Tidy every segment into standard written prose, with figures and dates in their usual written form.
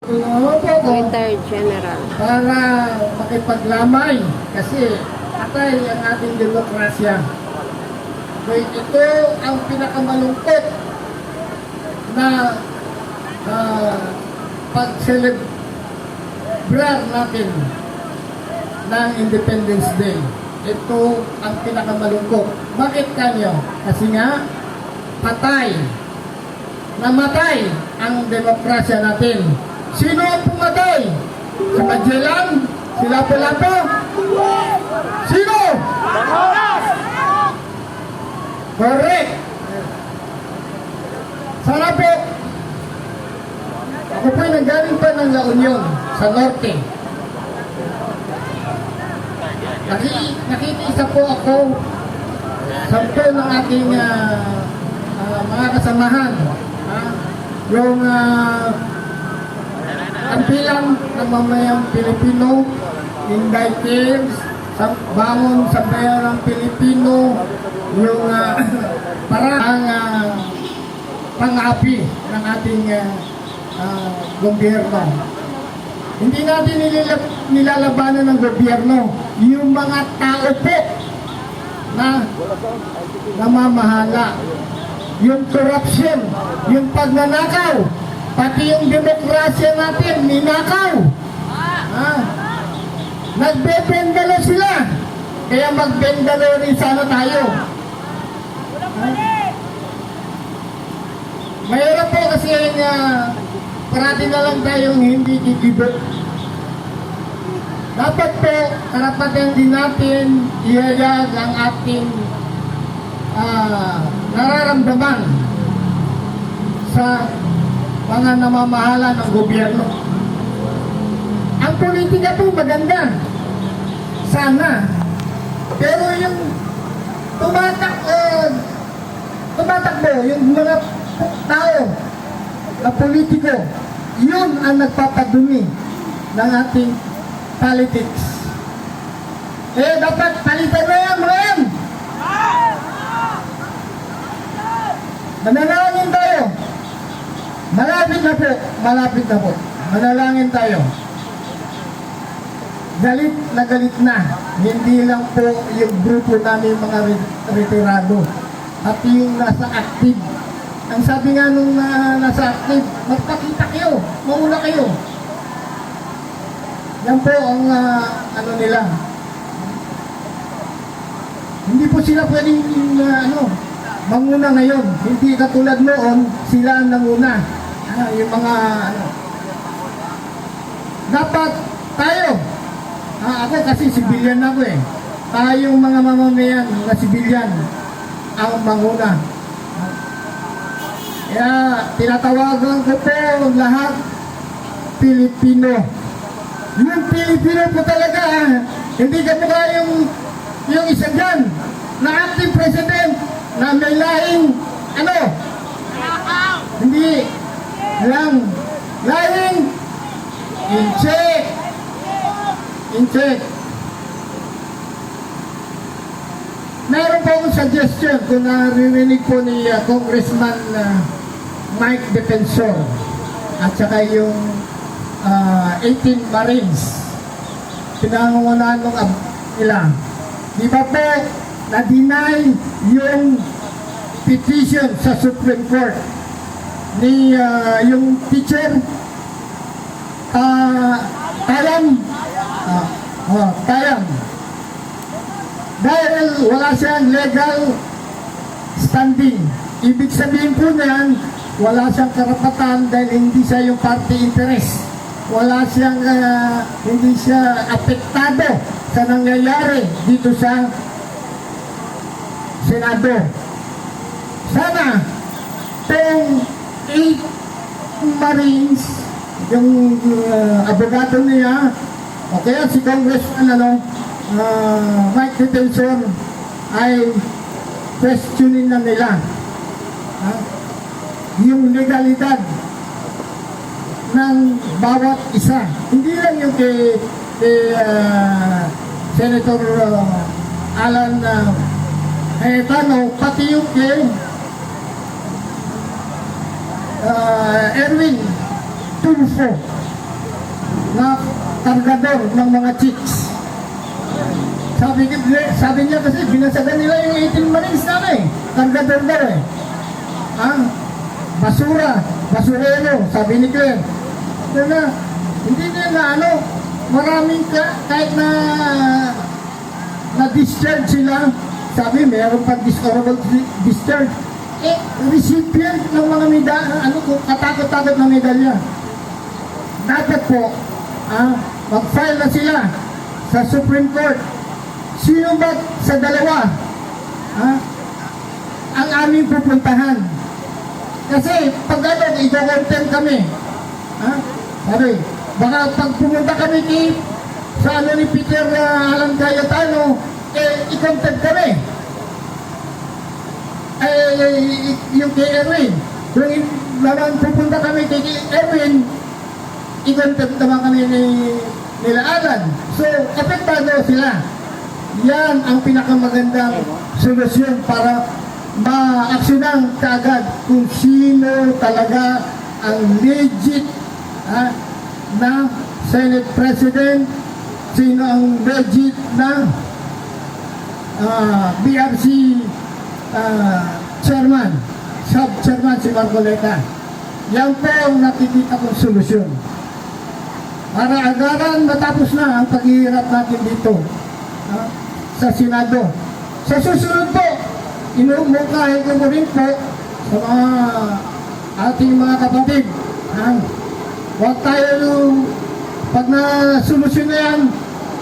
Retired General. Para makipaglamay kasi patay ang ating demokrasya. So, ito ang pinakamalungkot na pag-celebrar natin ng Independence Day. Ito ang pinakamalungkot. Bakit kanyo? Kasi nga, namatay ang demokrasya natin. Sino ang pumatay? Si Magellan? Si Lapu-Lapu? Sino? Correct. Sana po. Ako po'y nanggaling pa ng La Union sa Norte. Nakikiisa po ako sa ng ating mga kasamahan. Yung ang bilang ng mamayang Pilipino, indicted, bangon sa bayan ng Pilipino, yung parang pang-api ng ating gobyerno. Hindi natin nilalabanan ng gobyerno, yung mga tao po na namamahala, yung corruption, yung pagnanakaw, pati yung demokrasya natin, ninakaw. Nagbebendalo sila. Kaya magbendalo rin sana tayo. Mayroon po kasi parati na lang tayong hindi kikibo. Dapat po, karapatan din natin ihayag ang ating nararamdaman sa mga namamahala ng gobyerno. Ang politika po maganda. Sana. Pero yung tumatakbo, yung mga tao na politiko, yun ang nagpapadumi ng ating politics. Dapat palitan na yan, mga yan. Manalangin tayo. Malapit na po. Manalangin tayo. Galit na. Hindi lang po yung grupo namin mga retirado. At yung nasa active. Ang sabi nga nung nasa active, magpakita kayo, mauna kayo. Yan po ang nila. Hindi po sila pwedeng manguna ngayon. Hindi katulad noon, sila ang nanguna. Yung mga dapat tayo. Ako kasi sibilyan ako eh. Tayong mga mamamayan na sibilyan ang manguna. Kaya tinatawagan ko po lahat Pilipino. Yung Pilipino po talaga, hindi ka mukha yung isa dyan na acting president na may lahing hindi lang lahing in check. Meron po akong suggestion kung naririnig po ni Congressman Mike Defensor at saka yung 18 Marines pinangungunahan nila. Di ba po na-deny yung petition sa Supreme Court ni yung teacher Tayang dahil wala siyang legal standing. Ibig sabihin po niyan, wala siyang karapatan dahil hindi siya yung party interest. Wala siyang hindi siya apektado sa nangyayari dito sa Senado. Sana itong 8 Marines, yung abogado niya, o kaya si Congressman Mike Defensor ay questionin na nila yung legalidad ng bawat isa. Hindi lang yung kay Senator Alan Cayetano, pati yung kay Erwin Tulfo. na kargador ng mga chicks. Sabi niya kasi binasagan nila yung 18 Marines namin. Kargador daw eh. Basurero, sabi ni Claire. So na, hindi niya na maraming kahit na discharge sila. Sabi, mayroon pang dishonorable discharge. Recipient ng mga katakot-takot na medalya. Dapat po, mag-file na sila sa Supreme Court. Sino ba sa dalawa ang aming pupuntahan? Kasi pag i-content kami, sabi, baka pag pumunta kami sa ni Peter Alan Cayetano, i-content kami. Yung kay Erwin, kung naman pupunta kami kay Erwin, i-content naman kami nila Alan. So, epektado sila. Yan ang pinakamagandang solusyon para ma-aksyonan kaagad kung sino talaga ang legit na Senate President, sino ang legit na BRC Chairman, Sub-Chairman si Marcoleta. Yan po ang nakikita kong solusyon. Para agaran matapos na ang paghihirap natin dito sa Senado. Sa susunod po, inumungkahin ko rin po sa mga ating mga kapatid. Huwag tayo pag na-solusyon na yan,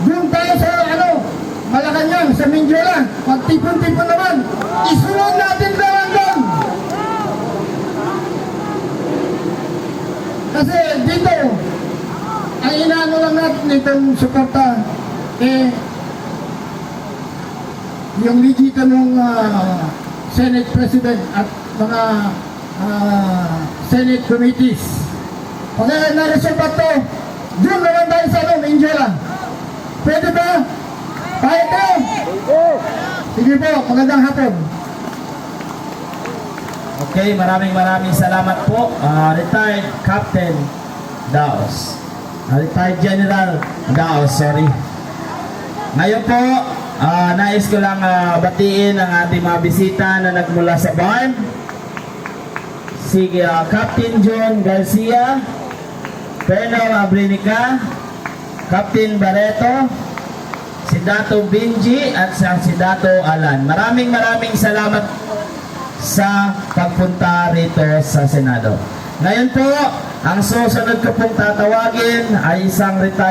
doon tayo sa Malacanang, sa Mindiola. Pag tipon-tipon naman, isunod natin doon. Kasi dito, ang inaano lang natin itong suporta, yung legitimong Senate President at mga Senate committees. Pag na-resolve ito, doon naman tayo sa Mindiola. Pwede ba? Kahit tayo? Sige po, magandang hapon. Okay, maraming salamat po. Retired Captain Daos. Retired General Daos, sorry. Ngayon po, nais ko lang batiin ang ating mga bisita na nagmula sa barn. Si Captain John Garcia, Colonel Abrinica, Captain Barreto, si Dato Benji at si Dato Alan. Maraming salamat sa pagpunta rito sa Senado. Ngayon po, ang susunod ko pong tatawagin ay isang retired